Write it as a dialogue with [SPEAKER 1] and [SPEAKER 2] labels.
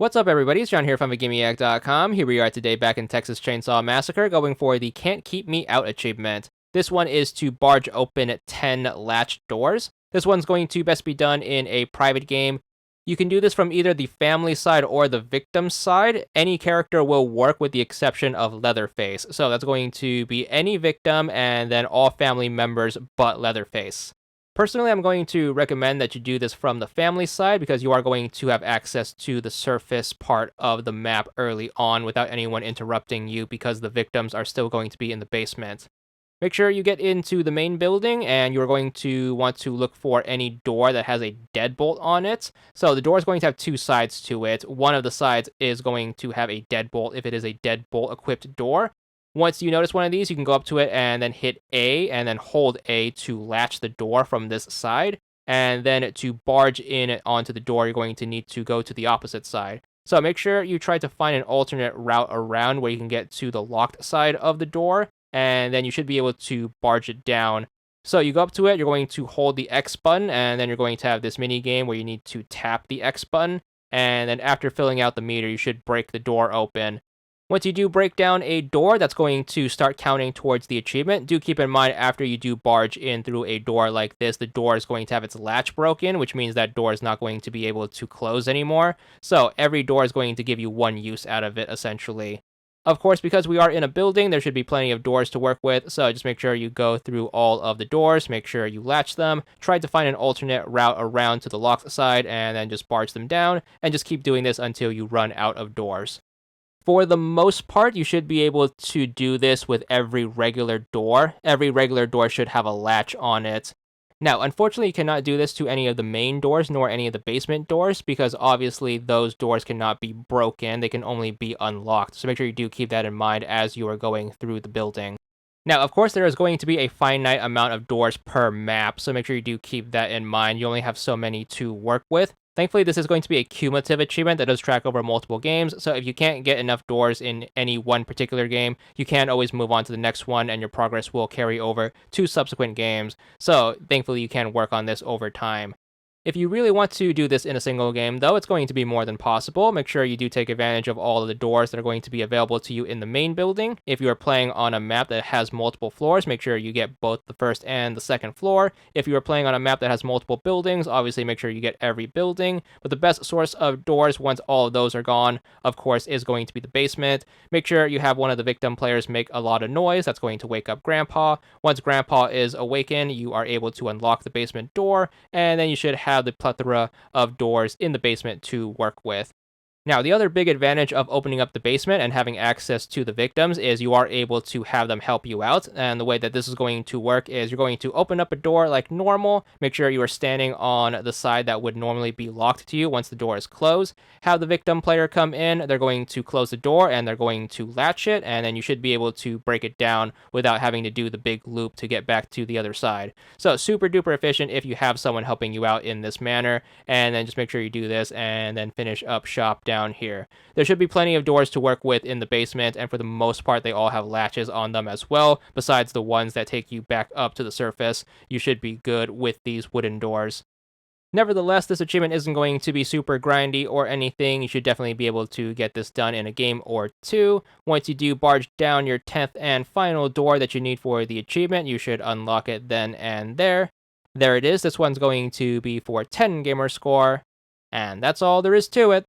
[SPEAKER 1] What's up, everybody? It's John here from VidGamiac.com. Here we are today back in Texas Chainsaw Massacre, going for the Can't Keep Me Out achievement. This one is to barge open 10 latched doors. This one's going to best be done in a private game. You can do this from either the family side or the victim side. Any character will work with the exception of Leatherface. So that's going to be any victim and then all family members but Leatherface. Personally, I'm going to recommend that you do this from the family side because you are going to have access to the surface part of the map early on without anyone interrupting you because the victims are still going to be in the basement. Make sure you get into the main building and you're going to want to look for any door that has a deadbolt on it. So the door is going to have two sides to it. One of the sides is going to have a deadbolt if it is a deadbolt equipped door. Once you notice one of these, you can go up to it and then hit A and then hold A to latch the door from this side. And then to barge in onto the door, you're going to need to go to the opposite side. So make sure you try to find an alternate route around where you can get to the locked side of the door. And then you should be able to barge it down. So you go up to it, you're going to hold the X button, and then you're going to have this mini game where you need to tap the X button. And then after filling out the meter, you should break the door open. Once you do break down a door, that's going to start counting towards the achievement. Do keep in mind, after you do barge in through a door like this, the door is going to have its latch broken, which means that door is not going to be able to close anymore. So every door is going to give you one use out of it, essentially. Of course, because we are in a building, there should be plenty of doors to work with, so just make sure you go through all of the doors, make sure you latch them, try to find an alternate route around to the locked side, and then just barge them down, and just keep doing this until you run out of doors. For the most part, you should be able to do this with every regular door. Every regular door should have a latch on it. Now, unfortunately, you cannot do this to any of the main doors nor any of the basement doors because obviously those doors cannot be broken. They can only be unlocked. So make sure you do keep that in mind as you are going through the building. Now, of course, there is going to be a finite amount of doors per map, so make sure you do keep that in mind. You only have so many to work with. Thankfully, this is going to be a cumulative achievement that does track over multiple games, so if you can't get enough doors in any one particular game, you can always move on to the next one, and your progress will carry over to subsequent games. So, thankfully, you can work on this over time. If you really want to do this in a single game, though, it's going to be more than possible. Make sure you do take advantage of all of the doors that are going to be available to you in the main building. If you are playing on a map that has multiple floors, make sure you get both the first and the second floor. If you are playing on a map that has multiple buildings, obviously make sure you get every building. But the best source of doors, once all of those are gone, of course, is going to be the basement. Make sure you have one of the victim players make a lot of noise. That's going to wake up Grandpa. Once Grandpa is awakened, you are able to unlock the basement door, and then you should have the plethora of doors in the basement to work with. Now, the other big advantage of opening up the basement and having access to the victims is you are able to have them help you out. And the way that this is going to work is you're going to open up a door like normal, make sure you are standing on the side that would normally be locked to you once the door is closed. Have the victim player come in, they're going to close the door and they're going to latch it, and then you should be able to break it down without having to do the big loop to get back to the other side. So super duper efficient if you have someone helping you out in this manner, and then just make sure you do this and then finish up shop down here. There should be plenty of doors to work with in the basement, and for the most part they all have latches on them as well, besides the ones that take you back up to the surface. You should be good with these wooden doors. Nevertheless, this achievement isn't going to be super grindy or anything. You should definitely be able to get this done in a game or two. Once you do barge down your 10th and final door that you need for the achievement, you should unlock it then and there. There it is. This one's going to be for 10 gamer score, and that's all there is to it.